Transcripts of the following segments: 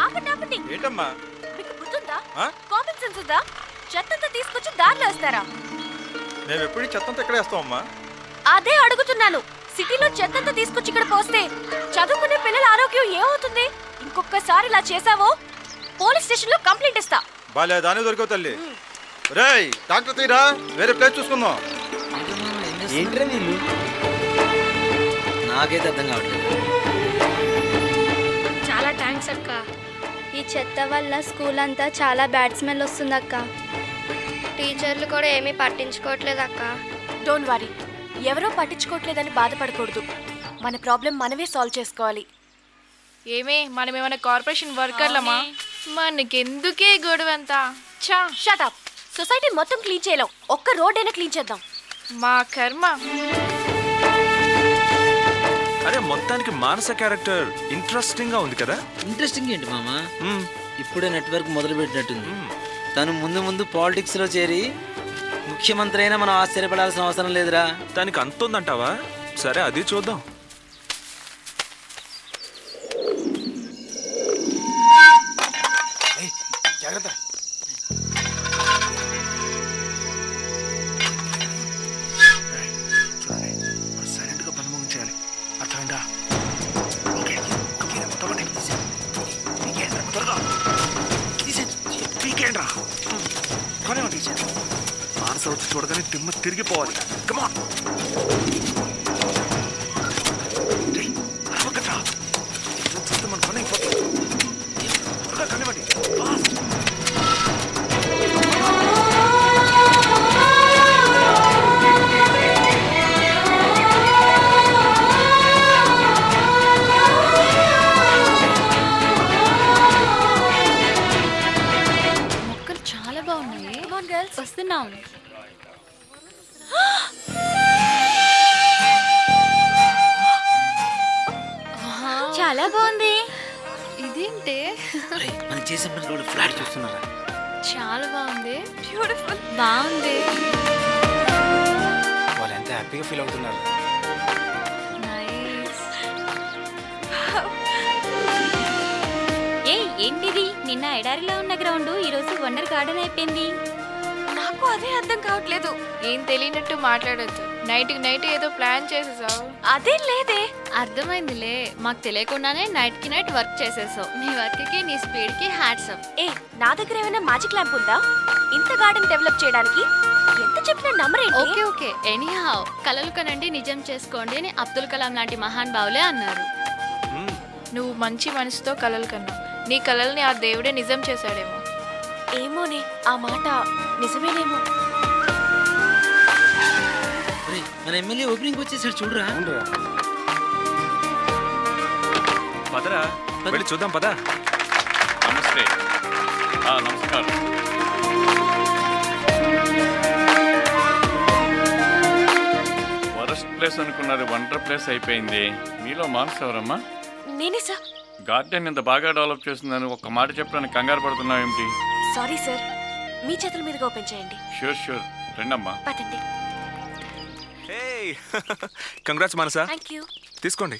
ఆపండి ఆపండి. ఏంటమ్మా? మీకు బుద్ధుందా? కామన్ సెన్స్ ఉందా? చెత్తంతా తీసుకొచ్చి దారిలో వేస్తారా? మేము ఎప్పుడు చెత్తంతా ఎక్కడ వేస్తామమ్మా? అదే అడుగుతున్నాను. సిటీలో చెత్తంతా తీసుకొచ్చి ఇక్కడ పోస్తే చదువుకునే పిల్లల ఆరోగ్యం ఏమవుతుంది? ఇంకొకసారి ఇలా చేసావో పోలీస్ స్టేషన్ లో కంప్లైంట్ ఇస్తా. బాలే దాని దొరికావు తల్లి. రేయ్ డాక్టర్ తీరా, వేరే ప్లేస్ చూసుకుందాం. ఏంట్రా వీళ్ళు? నాకైతే అర్థం కావట్లేదు. చాలా థ్యాంక్స్ అక్క. ఈ చెత్త వల్ల స్కూల్ అంతా చాలా బ్యాడ్ స్మెల్ వస్తుంది అక్క. టీచర్లు కూడా ఏమీ పట్టించుకోవట్లేదు అక్క. డోంట్ వరీ, ఎవరో పట్టించుకోవట్లేదని బాధపడకూడదు. మన ప్రాబ్లం మనమే సాల్వ్ చేసుకోవాలి. ఏమే మనమేమైనా కార్పొరేషన్ వర్కర్లమా? మనకెందుకే గొడవంతా? చా షట్ అప్. సొసైటీ మొత్తం క్లీన్ చేయలేం, ఒక్క రోడ్ అయినా క్లీన్ చేద్దాం. మా కర్మ. అరే మొత్తానికి మానస క్యారెక్టర్ ఇంట్రెస్టింగ్ గా ఉంది కదా. ఇంట్రెస్టింగ్ ఏంటి మామ? ఇప్పుడే నెట్వర్క్ మొదలు పెట్టినట్టుంది. తను ముందు ముందు పాలిటిక్స్ లో చేరి ముఖ్యమంత్రి అయినా మనం ఆశ్చర్యపడాల్సిన అవసరం లేదురా. దానికి అంతుందంటావా? సరే అది చూద్దాం. జాగ్రత్త. సైలెంట్ గా పని ముగించాలి, అర్థమైందా? మానస వచ్చి చూడగానే దిమ్మ తిరిగిపోవాలి. కమాన్ చూస్తే మన పని అయిపోతుంది. త్వరగా కనివ్వండి. మొక్కలు చాలా బాగున్నాయి. వస్తున్నాం. చాలా బాగుంది. ఇదేంటే మనం చేసే పని కూడా ఫ్లాట్ చూస్తున్నారా? చాలా బాగుంది. బ్యూటిఫుల్. బాగుంది. వాళ్ళు ఎంత హ్యాపీగా ఫీల్ అవుతున్నారు. ఏంటిది? నిన్న ఎడారిలో ఉన్న గ్రౌండ్ ఈ రోజు వండర్ గార్డెన్ అయిపోయింది. నాకు అదే అర్థం కావట్లేదు. ఏం తెలియనట్టు మాట్లాడొద్దు. నైట్ ఏదో ప్లాన్ చేసేసావు. అదేం లేదే. అర్థమైందిలే, మాకు తెలియకుండానే నైట్ కి నైట్ వర్క్ చేసేసావు. నీ వర్క్ కి నీ స్పీడ్ కి హ్యాట్స్ ఆఫ్. ఏ, నా దగ్గర ఏమైనా మ్యాజిక్ ల్యాంప్ ఉందా ఇంత గార్డెన్ డెవలప్ చేయడానికి? ఎంత చెప్పినా నమ్మరేంటి? ఓకే ఓకే, ఎనీహౌ కలలు కనండి నిజం చేసుకోండి అని అబ్దుల్ కలాం లాంటి మహాన్ బావులే అన్నారు. నువ్వు మంచి మనసుతో కలలు కన్నావు. నీ కలల్ని ఆ దేవుడే నిజం చేశాడేమో. ఏమోనే, ఆ మాట నిజమేనేమో. మన ఎమ్మెల్యే ఓపెనింగ్ వచ్చేసాడు చూడరా. పదరా వెళ్ళి చూద్దాం. పదా. నమస్తే. నమస్కారం. వరస్ట్ ప్లేస్ అనుకున్నది వండర్ ప్లేస్ అయిపోయింది. మీలో మానస ఎవరమ్మా? నేనే సార్. గార్డెన్ ఇంత బాగా డెవలప్ చేస్తుందని ఒక్క మాట చెప్పడానికి కంగారు పడుతున్నావు ఏమిటి? సారీ సార్, మీ చేతుల మీదుగా ఓపెన్ చేయండి. షూర్ రండమ్మా. పదండి. Congrats Manasa. Thank you. తీసుకోండి.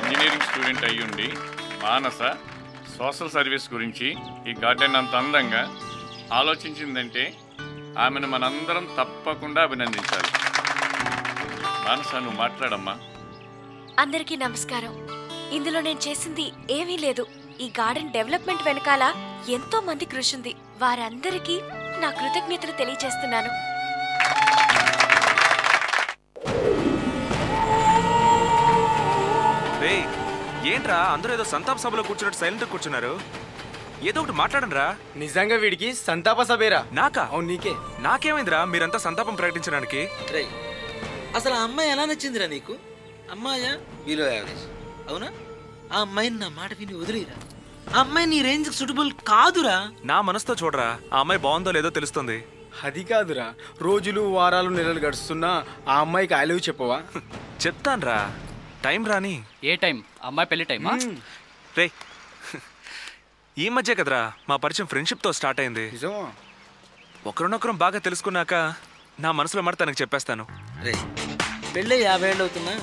ఇంజనీరింగ్ స్టూడెంట్ అయ్యుండి మానస సోషల్ సర్వీస్ గురించి ఈ గార్డెన్ అంత అందంగా ఆలోచించిందంటే ఆమెను మనందరం తప్పకుండా అభినందించాలి. మానస నువ్వు మాట్లాడమ్మా. అందరికీ నమస్కారం. ఇందులో నేను చేసింది ఏమీ లేదు. ఈ గార్డెన్ డెవలప్మెంట్ వెనకాల ఎంతో మంది కృషి ఉంది. వారందరికీ నా కృతజ్ఞతలు తెలియజేస్తున్నాను. ఏంట్రా అందరూ ఏదో సంతాప సభలో కూర్చున్నట్టు సైలెంట్ కూర్చున్నారు? ఏదో ఒకటి మాట్లాడండి రా. నిజంగా వీడికి సంతాప సభేరా? నాకా? అవును నీకే. నాకేమైందిరా మీరంతా సంతాపం ప్రకటించడానికి? అసలు ఆ అమ్మాయి ఎలా నచ్చిందిరా నీకు? అమ్మాయా బిలో యావరేజ్? అవునా? ఆ అమ్మాయిని నా మాట విని వదిలేరా. ఆ అమ్మాయి నీ రేంజ్ సూటబుల్ కాదురా. నా మనసుతో చూడరా, ఆ అమ్మాయి బాగుందో లేదో తెలుస్తుంది. అది కాదురా, రోజులు వారాలు నెలలు గడుస్తున్నా ఆ అమ్మాయికి ఐ లవ్ చెప్పవా? చెప్తాన్రా, టైం రాని. ఏ టైం? అమ్మాయి పెళ్లి టైమా? రే ఈ మధ్య కదరా మా పరిచయం ఫ్రెండ్షిప్తో స్టార్ట్ అయింది. ఒకరినొకరం బాగా తెలుసుకున్నాక నా మనసులో మాట తనకు చెప్పేస్తాను. రే పెళ్ళి 50 ఏళ్ళు అవుతున్నా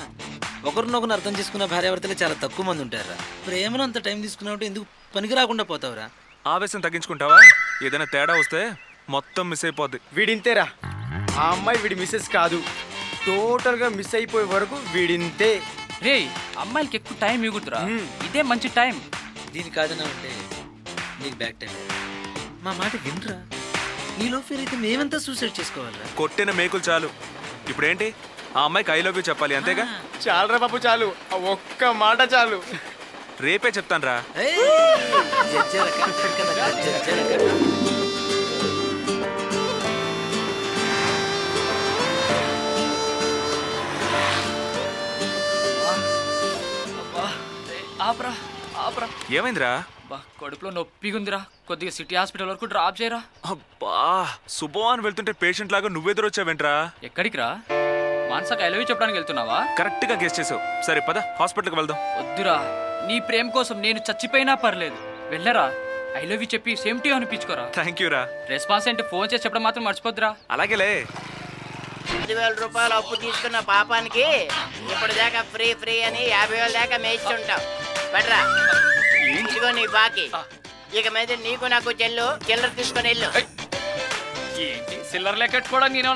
ఒకరినొకరు అర్థం చేసుకున్న భార్యాభర్తలే చాలా తక్కువ మంది ఉంటారా. ప్రేమను అంత టైం తీసుకున్నావు ఎందుకు పనికి రాకుండా పోతావురా? ఆవేశం తగ్గించుకుంటావా? ఏదైనా తేడా వస్తే మొత్తం మిస్ అయిపోద్ది. వీడింతేరా. ఆ అమ్మాయి వీడి మిస్సెస్ కాదు. టోటల్గా మిస్ అయిపోయే వరకు వీడింతే. రే అమ్మాయిలకి ఎక్కువ టైం ఇగుతురా, ఇదే మంచి టైం. దీని కాదన్నా ఉంటే నీకు బ్యాక్ టైం. మా మాట వినరా? నీలో ఫీల్ అయితే మేమంతా సూసైడ్ చేసుకోవాలరా? కొట్టిన మేకులు చాలు. ఇప్పుడేంటి ఆ అమ్మాయికి ఐ లవ్ యూ చెప్పాలి అంతేగా? చాలురా బాబు చాలు, ఆ ఒక్క మాట చాలు. రేపే చెప్తాను రా. ఆపరా ఆపరా. ఏమైందిరా? కడుపులో నొప్పిగుందిరా, కొద్దిగా సిటీ హాస్పిటల్ వరకు డ్రాప్ చేయరా. అబ్బా శుభవాన్ వెళ్తుంటే పేషెంట్ లాగా నువ్వెదురొచ్చావేంట్రా? ఎక్కడికి రా? మానసకి ఐ లవ్ యూ చెప్పడానికి వెళ్తున్నావా? కరెక్ట్ గా గెస్ చేసావు. సరే పద హాస్పిటల్కి వెళ్దాం. వద్దురా, నీ ప్రేమ కోసం నేను చచ్చిపోయినా పర్లేదు. వెళ్ళరా, ఐ లవ్ యూ చెప్పి సేమ్ టు అనిపించుకోరా. థ్యాంక్ యూ రా. రెస్పాన్స్ అంటే ఫోన్ చేసి చెప్పడం మాత్రం మర్చిపోద్దురా. అలాగేలే. 10,000 రూపాయలు అప్పు తీసుకున్న పాపానికి ఇప్పుడు దాకా ఫ్రీ ఫ్రీ అని 50,000 దాకా మేయిస్తుంటావు. బట్రా ఇదిగో నీ బాకీ. ఇక మీద నీకు నాకు చిల్లర తీసుకొని వెళ్ళు. ఏంటి చిల్లర లెక్కెట్టుకోవడానికి నేను